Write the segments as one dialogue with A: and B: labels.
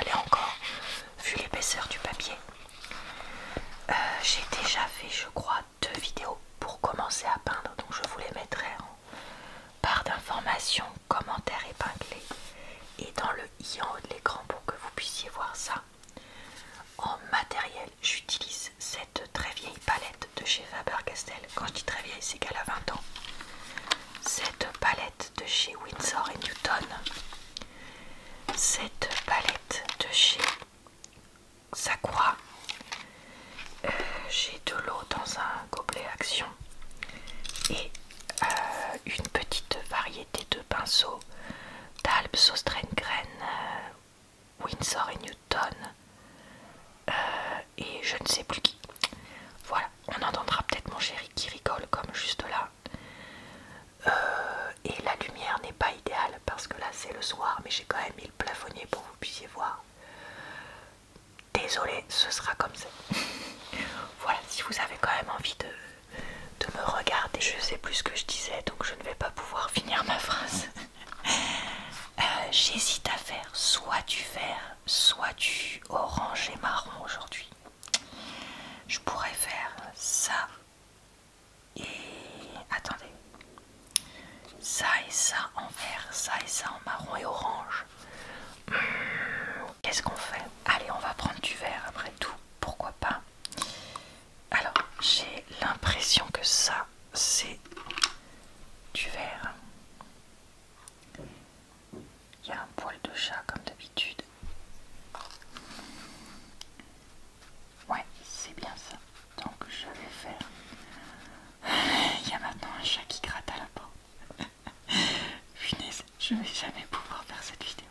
A: aller encore, vu l'épaisseur du papier. J'ai déjà fait, je crois, 2 vidéos pour commencer à peindre, donc je vous les mettrai en barre d'informations, commentaires épinglés et dans le i en haut de l'écran pour que vous puissiez voir ça. En matériel, j'utilise cette très vieille palette de chez Faber-Castell. Quand je dis très vieille, c'est qu'elle a 20 ans. Cette palette de chez Winsor & Newton. Cette palette de chez Sakura. J'ai de l'eau dans un gobelet Action. Et une petite variété de pinceaux d'Alps, Austrengren, Winsor & Newton. Et je ne sais plus qui. Voilà, on entendra peut-être mon chéri qui rigole comme juste là. Et la lumière n'est pas idéale parce que là c'est le soir, mais j'ai quand même mis le plafonnier pour que vous puissiez voir. Désolée, ce sera comme ça. Voilà, si vous avez quand même envie de me regarder, je sais plus ce que je disais, donc je ne vais pas pouvoir finir ma phrase. J'hésite à faire soit du vert, soit du orange et marron aujourd'hui. Je pourrais faire ça et... attendez. Ça et ça en vert, ça et ça en marron et orange. Qu'est-ce qu'on fait? Allez, on va prendre du vert après tout, pourquoi pas. Alors, j'ai l'impression que ça, c'est du vert. Il y a un poil de chat comme d'habitude. Ouais, c'est bien ça. Donc je vais faire... Il y a maintenant un chat qui gratte à la porte. Punaise, je vais jamais pouvoir faire cette vidéo.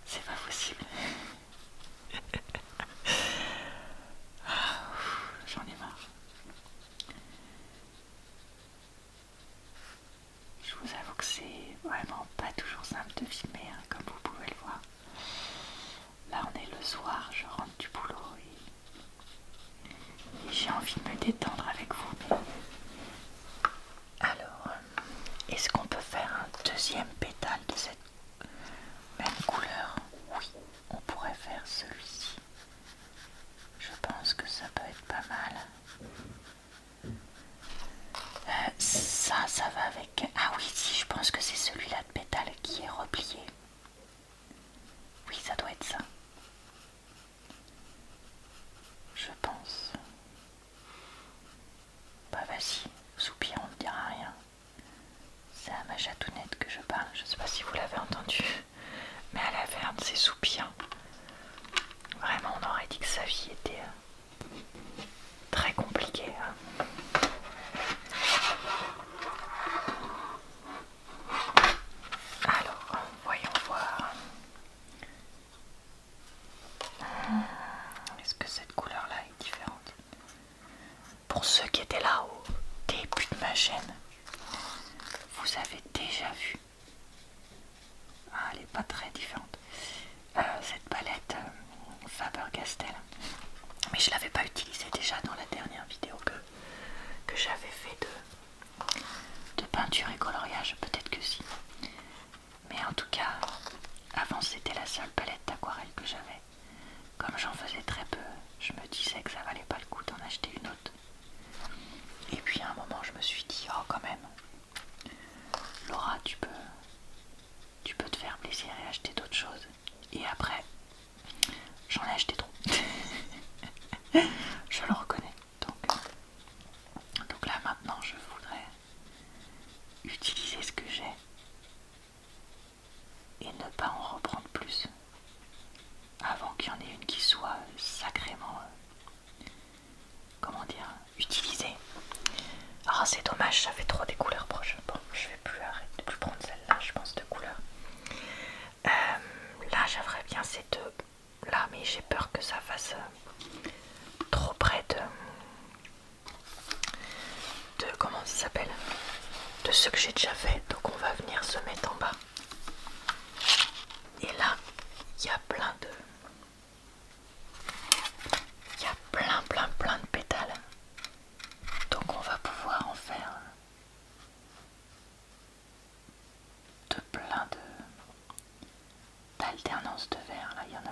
A: C'est pas possible. J'en ai marre. Je vous avoue que c'est vraiment pas toujours simple de filmer, hein, comme vous pouvez le voir. Là on est le soir, je rentre du boulot et j'ai envie de me détendre avec vous. Mais... alors, est-ce qu'on peut faire un deuxième pétale de cette même couleur? Oui, on pourrait faire celui-ci. Je pense que ça peut être pas mal. Ça va avec... ah oui, si, je pense que c'est celui-là de pétale qui est replié. Oui, ça doit être ça. Je pense. Bah vas-y, soupir, on ne dira rien. C'est à ma chatounette que je parle. Je sais pas si vous l'avez entendu, mais elle avait un de ses soupirs. Vraiment, on aurait dit que sa vie était très compliquée. Hein. Alors, voyons voir. Est-ce que cette couleur-là est différente? Pour ceux qui étaient là au début de ma chaîne, vous avez déjà vu. Ah, elle n'est pas très différente. Cette palette Faber-Castell. Mais je ne l'avais pas utilisée déjà dans la dernière vidéo que j'avais fait de peinture et coloriage. Peut-être que si. Mais en tout cas, avant c'était la seule palette d'aquarelle que j'avais. Comme j'en faisais très peu, je me disais que ça valait pas le coup d'en acheter une autre. Et puis à un moment je me suis dit, oh quand même, Laura, tu peux te faire plaisir et acheter d'autres choses. Et après, j'en ai acheté trop. Je le reconnais. Donc là maintenant je voudrais utiliser ce que j'ai et ne pas en reprendre plus avant qu'il y en ait une qui soit sacrément comment dire, utilisée. Ah, c'est dommage, ça fait trop des couleurs proches. Bon, je vais plus prendre celle-là, je pense, de couleur. Là j'aimerais bien ces deux là, mais j'ai peur que ça fasse trop près de comment ça s'appelle, de ce que j'ai déjà fait. Donc on va venir se mettre en bas. Et là il y a plein de pétales, donc on va pouvoir en faire de plein d'alternance de verre. Là il y en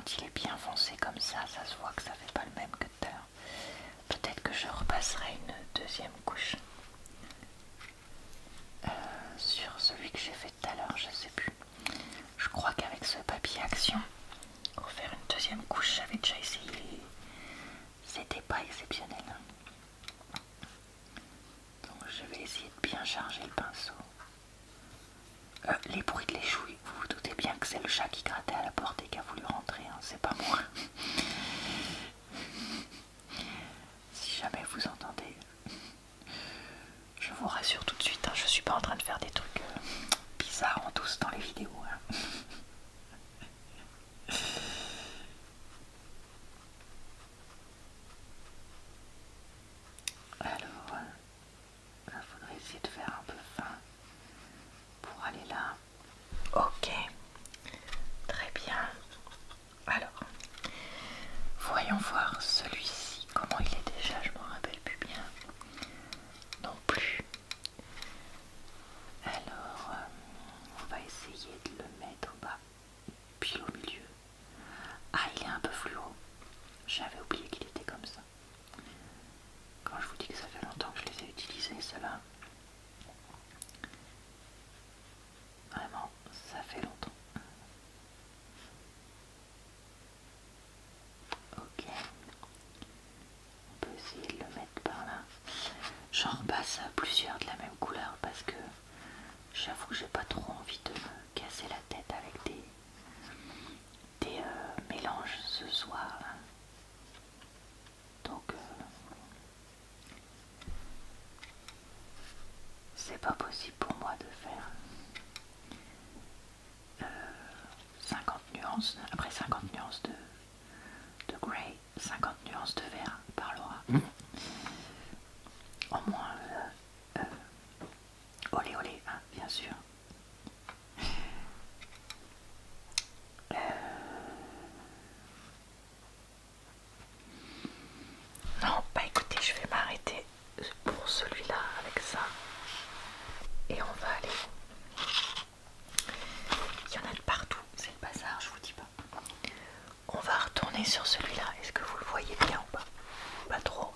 A: quand il est bien foncé comme ça se voit que ça fait pas le même que tout à l'heure. Peut-être que je repasserai une deuxième couche sur celui que j'ai fait tout à l'heure, je sais plus. Je crois qu'avec ce papier action, pour faire une deuxième couche, j'avais déjà essayé. C'était pas exceptionnel. Donc je vais essayer de bien charger le pinceau. Les bruits de l'échouille, vous vous doutez bien que c'est le chat qui grattait à la porte et qui a voulu rentrer, hein, c'est pas moi. Si jamais vous entendez, je vous rassure tout de suite, hein, je suis pas en train de faire des trucs bizarres en douce dans les vidéos. Hein. Alors, il faudrait essayer de faire un peu fin pour aller là. Ok, très bien. Alors, voyons voir celui-ci, comment il est déjà, je m'en rappelle plus bien. Non plus. Alors, on va essayer de le mettre bas, pile au milieu. Ah, il est un peu fluo. J'avais oublié qu'il était comme ça. Quand je vous dis que ça fait longtemps que je les ai utilisés, ceux-là, vraiment, ça fait longtemps. Ok. On peut essayer de le mettre par là. J'en repasse plusieurs de la même couleur parce que j'avoue que j'ai pas trop envie de me casser la tête avec des mélanges ce soir. Donc c'est pas possible pour moi de faire 50 nuances, après 50 nuances de grey, 50 nuances de vert par Laura. Au moins olé olé, hein, bien sûr. Non, bah écoutez, je vais m'arrêter pour celui-là avec ça. Et on va aller. Il y en a de partout, c'est le bazar, je vous dis pas. On va retourner sur celui-là. Est-ce que vous le voyez bien ou pas? Pas trop.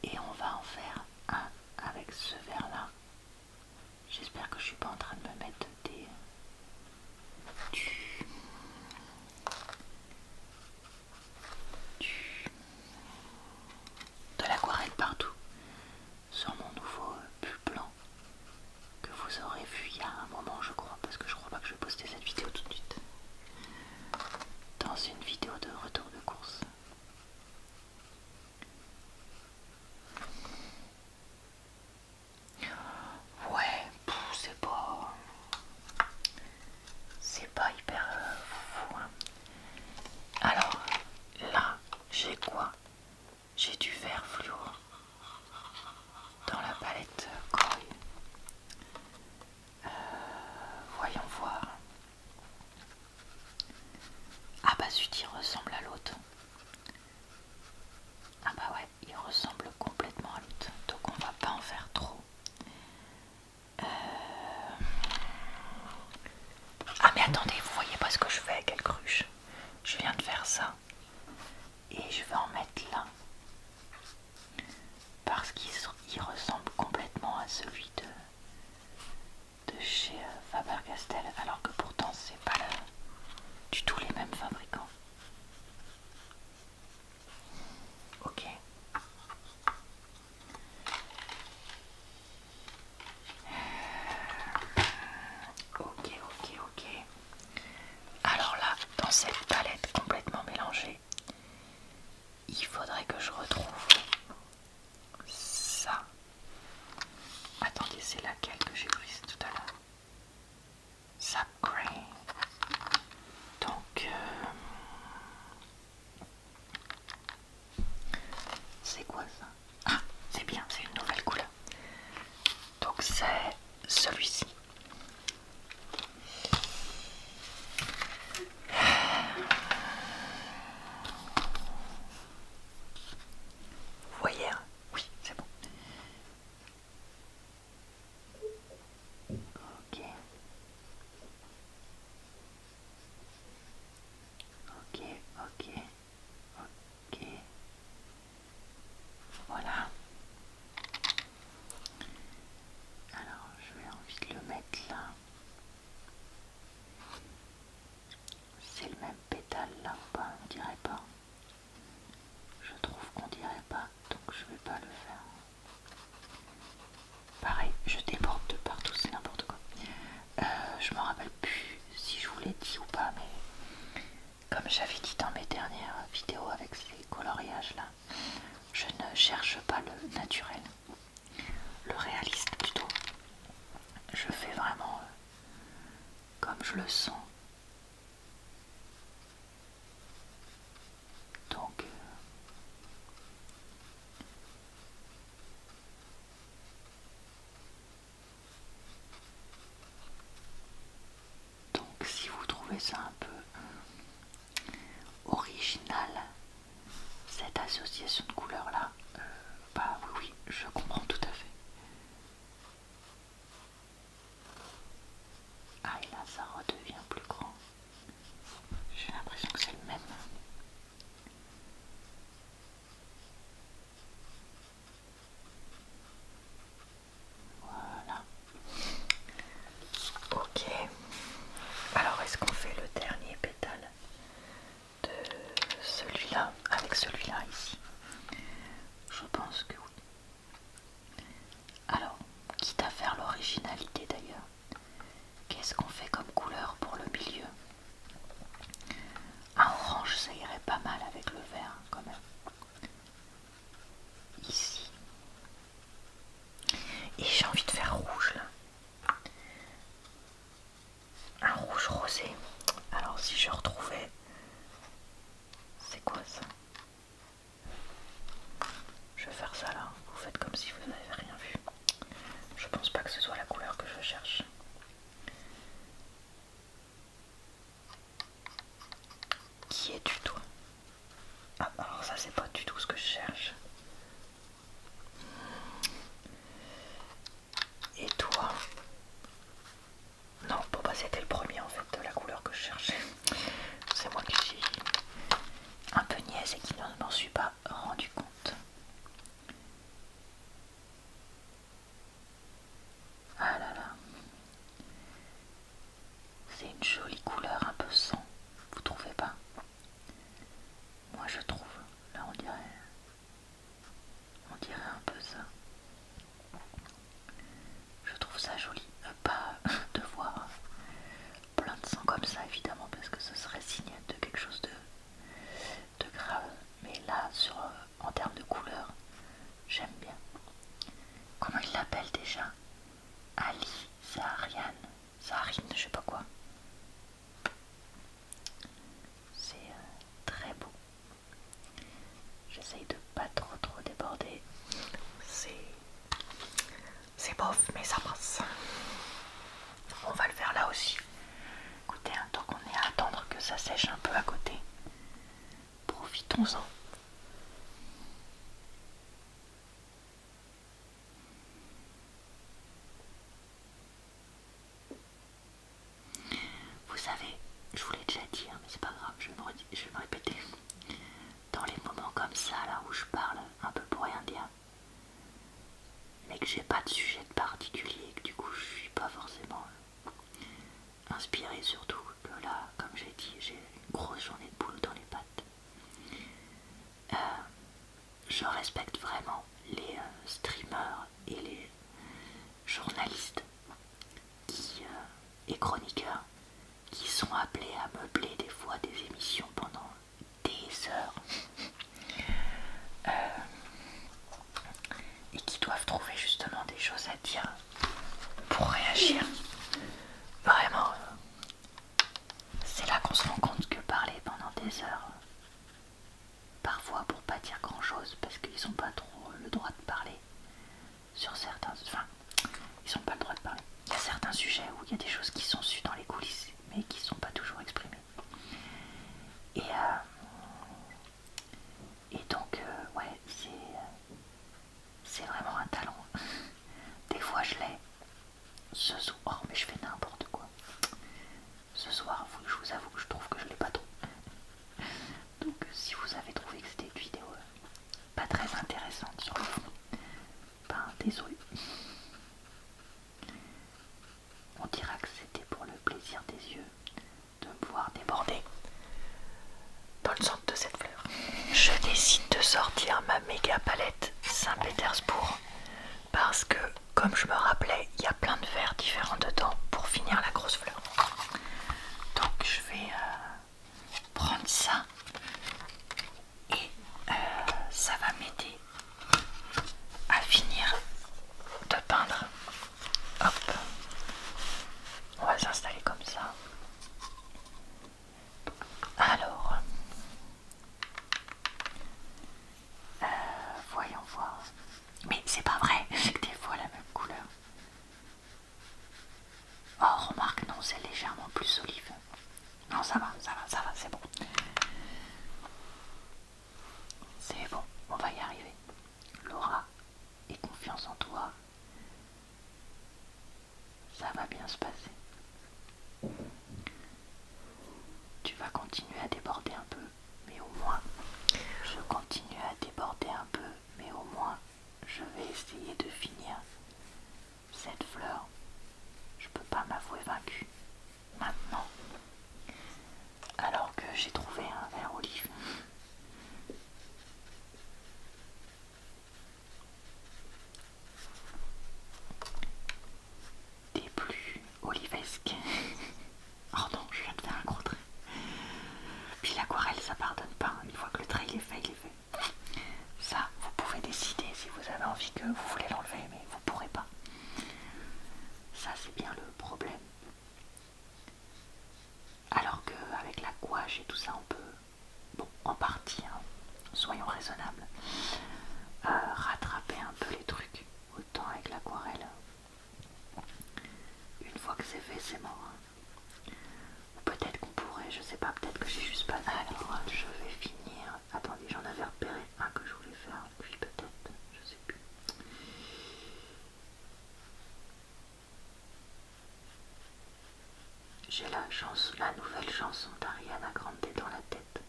A: Et on va en faire un avec ce vert-là. J'espère que je suis pas en train de me mettre de l'aquarelle partout sur mon nouveau pull blanc que vous aurez vu il y a un moment, je crois, parce que je crois pas que je vais poster cette vidéo tout de suite. Dans une vidéo de retour de course. Ouais, c'est pas hyper fou, hein. Alors là, j'ai quoi? J'ai du vert fluo dans la palette Koi. Voyons voir. Ah bah zut, il ressemble à l'autre. Ah bah ouais, il ressemble complètement à l'autre. Donc on va pas en faire trop. Ah mais attendez, vous voyez pas ce que je fais avec le cruche. Je viens de faire ça. Et je vais en mettre là. Parce qu'il ressemble complètement à celui de chez Faber-Castell. Alors que pourtant c'est pas du tout les mêmes fabricants. Ok. Ok. Alors là, dans cette palette complètement mélangée, j'ai dit dans mes dernières vidéos avec ces coloriages là, je ne cherche pas le naturel, le réaliste plutôt. Je fais vraiment comme je le sens. Donc si vous trouvez ça un peu original, cette association de couleurs là, bah oui, je comprends tout à fait. Ah et là ça redevient plus grand. J'ai l'impression que c'est le même. Voilà. Ok. Alors est-ce qu'on fait le dernier pétale de celui-là avec celui-là ici? Je pense que oui. Alors, quitte à faire l'originalité d'ailleurs, qu'est-ce qu'on fait comme couleur pour le milieu? Un orange, ça irait pas mal avec le vert quand même. Ici. Et j'ai envie de faire rouge là. Un rouge rosé. Alors si je retrouvais... C'est quoi ça? Je vais faire ça là. Vous faites comme si vous n'avez rien vu. Je pense pas que ce soit la couleur que je cherche. Qui es-tu toi? Ah, alors ça c'est pas du tout ce que je cherche. Et toi? Non, bon bah c'était le premier en fait de la couleur que je cherchais. C'est moi qui suis un peu niaise et qui ne m'en suis pas rendu compte. Ah là là. C'est une jolie couleur un peu sang. Vous trouvez pas? Moi je trouve. Là on dirait un peu ça. Je trouve ça joli. Pas de voir plein de sang comme ça évidemment parce que ce serait signe de quelque chose de grave. Mais là en termes de couleur, j'aime bien. Comment il l'appelle déjà? Ali, Zaharine, je sais pas quoi. C'est très beau. J'essaye de pas trop déborder. C'est bof, mais ça passe. On va le faire là aussi. Écoutez, tant qu'on est à attendre que ça sèche un peu à côté, profitons-en. Vous savez, je vous l'ai déjà dit, hein, mais c'est pas grave, je vais me répéter. Dans les moments comme ça, là où je parle un peu pour rien dire, mais que j'ai pas de sujet de particulier, et que du coup je suis pas forcément inspirée, surtout que là, comme j'ai dit, j'ai une grosse journée de boulot dans les pattes. Je respecte vraiment les streamers et les journalistes et chroniqueurs qui sont appelés à meubler des fois des émissions pendant des heures et qui doivent trouver justement des choses à dire pour réagir. Vraiment, c'est là qu'on se rend compte que parler pendant des heures, parfois pour pas dire grand chose, parce qu'ils n'ont pas trop le droit de parler sur certains... Enfin, ils n'ont pas le droit de parler. Il y a certains sujets où il y a des choses qui sont sues dans les coulisses, mais qui ne sont pas toujours exprimées. Et donc, ouais, c'est vraiment un talent. Des fois, je l'ai. Ce soir, mais je fais n'importe quoi. Ce soir, je vous avoue que je trouve que je l'ai pas trop. Donc, si vous avez trouvé que c'était une vidéo pas très intéressante sur le fond, ben désolé. On dira que c'était pour le plaisir des yeux de me voir déborder dans le centre de cette fleur. Je décide de sortir ma méga palette Saint-Pétersbourg parce que, comme je me rappelais, il y a plein de verres différents dedans pour finir la grosse fleur. Donc je vais prendre ça tu vas continuer à déborder un peu, mais au moins je continue à déborder un peu, mais au moins je vais essayer de finir cette fleur. Je peux pas m'avouer vaincu maintenant, alors que j'ai trouvé un vert olive. Des plus olivesques. Oh non, je viens de faire un gros trait. Puis l'aquarelle, ça pardonne pas. Une fois que le trait il est fait, il est fait. Ça, vous pouvez décider si vous avez envie que vous voulez l'enlever, mais vous pourrez pas. Ça, c'est bien le problème. Alors qu'avec la gouache et tout ça, on peut, bon, en partie, hein, soyons raisonnables, rattraper un peu les trucs. Autant avec l'aquarelle, une fois que c'est fait, c'est mort. Ou peut-être qu'on pourrait, je sais pas, peut-être que j'ai juste pas. Alors, je vais finir. Attendez, j'en avais repéré un que je voulais faire, lui peut-être, je sais plus. J'ai la nouvelle chanson d'Ariana Grande dans la tête.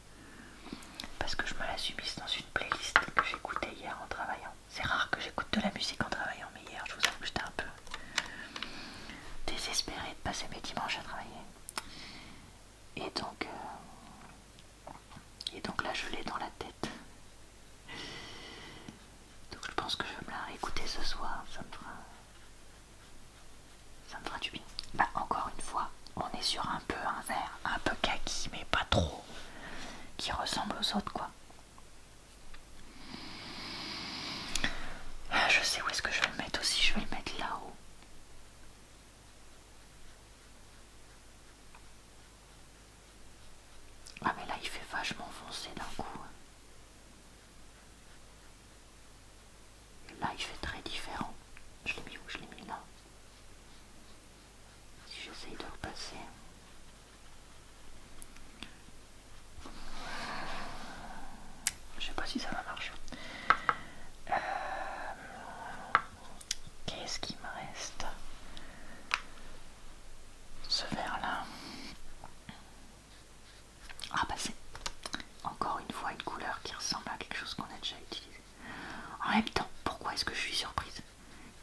A: Parce que je me la suis mise dans une playlist que j'écoutais hier en travaillant. C'est rare que j'écoute de la musique en travaillant, mais hier, je vous avoue que j'étais un peu désespérée de passer mes dimanches à travailler. Et donc là, je l'ai dans la tête. Donc je pense que je vais me la réécouter ce soir. Ça me fera du bien. Bah, encore une fois, on est sur un peu un vert, un peu kaki, mais pas trop, qui ressemble aux autres, quoi. Ah, je sais où est-ce que je vais le mettre aussi, je vais le mettre là-haut. Ah mais là il fait vachement foncé d'un coup. Et là il fait très différent. Je l'ai mis où? Je l'ai mis là. Si j'essaye de repasser. Je sais pas si ça va marcher. Qu'est-ce qui me reste? Ce vert là. Ah bah c'est encore une fois une couleur qui ressemble à quelque chose qu'on a déjà utilisé. En même temps, pourquoi est-ce que je suis surprise?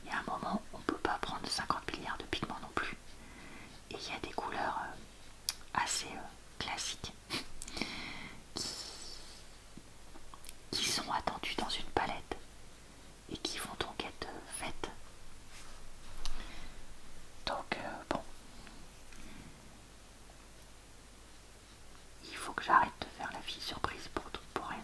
A: Il y a un moment, on peut pas prendre 50 milliards de pigments non plus. Et il y a des couleurs assez classiques qui sont attendues dans une palette et qui vont donc être faites. Donc bon, il faut que j'arrête de faire la fille surprise pour tout, pour rien.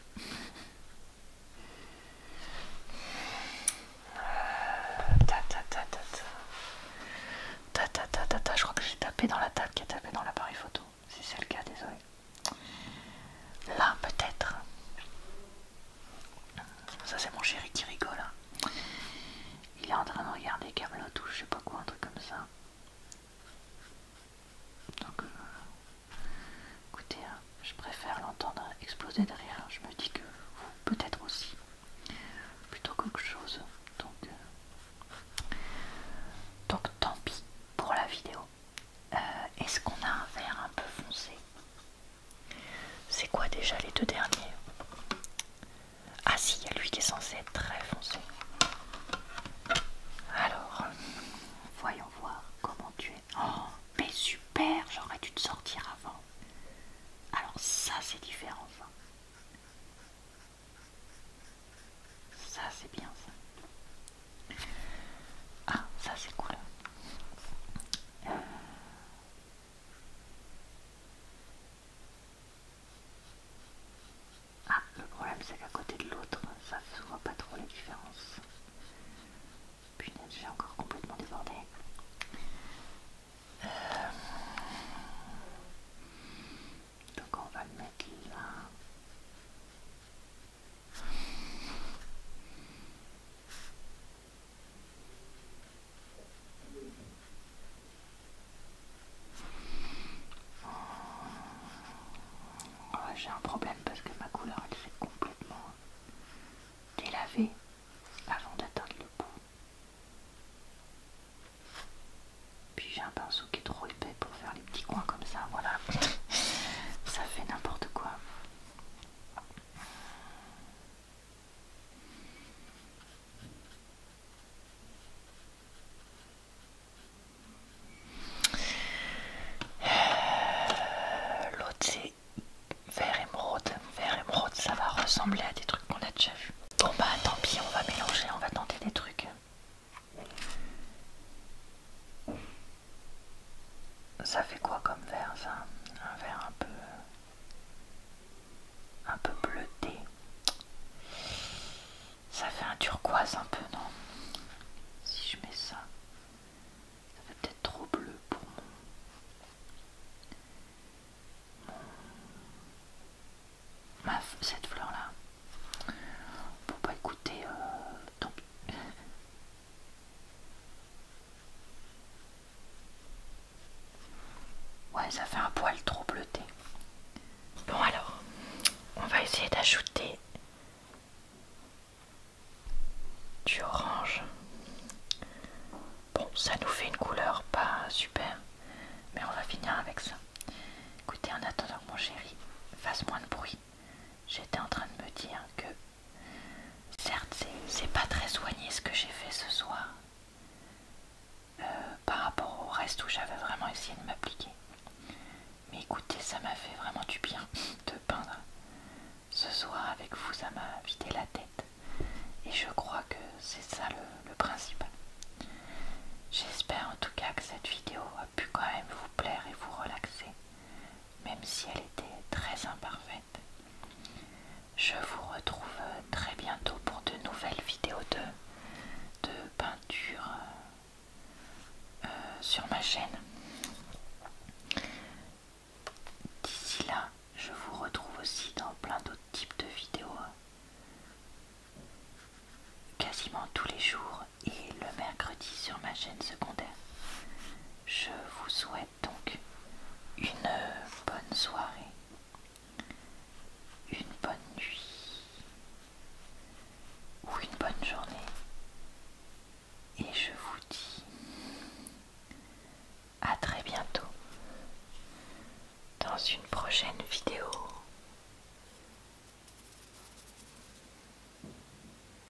A: Je crois que j'ai tapé dans la table qui a tapé dans l'appareil photo. Si c'est le cas, désolé. Là, peut-être. Ça, c'est mon chéri qui rigole. Hein. Il est en train de regarder Camelot ou je sais pas quoi, un truc comme ça. Donc, écoutez, hein, je préfère l'entendre exploser de rire. Je me dis que vous, peut-être aussi. Plutôt qu'autre chose. Donc tant pis pour la vidéo. Est-ce qu'on a un vert un peu foncé? C'est quoi déjà les deux derniers? Ah si, il y a lui qui est censé être très foncé. Alors, voyons voir comment tu es. Oh, mais super, j'aurais dû te sortir avant. Alors ça c'est différent ça. Ça c'est bien ça. Ah, ça c'est cool. Ah, le problème c'est qu'à côté de l'autre, ça ne se voit pas trop la différence. Punaise, j'ai encore complètement débordé. Donc on va le mettre là. Ouais, j'ai un problème parce que ma couleur elle s'est complètement délavée avant d'atteindre le bout. Puis j'ai un pinceau qui est trop épais pour faire les petits coins comme ça, voilà. ressembler à des trucs qu'on a déjà vus. Bon bah tant pis, on va mélanger, on va tenter des trucs. Ça fait quoi comme vert ça? Un vert un peu bleuté. Ça fait un turquoise un peu, non? Si je mets ça, ça fait peut-être trop bleu pour cette fleur là. Bon bah écoutez, tant pis. Ouais, ça fait un poil trop bleuté. Bon alors, on va essayer d'ajouter du orange. Bon, ça nous fait une couleur pas super, mais on va finir avec ça. Écoutez, en attendant que mon chéri fasse moins de bruit, j'étais en train de me dire que certes c'est pas très soigné ce que j'ai fait ce soir par rapport au reste où j'avais vraiment essayé de m'appliquer. Mais écoutez, ça m'a fait vraiment du bien de peindre ce soir avec vous, ça m'a vidé la tête. Et je crois que c'est ça le principal. J'espère en tout cas que cette vidéo a pu quand même vous plaire et vous relaxer, même si elle était très imparfaite. Je vous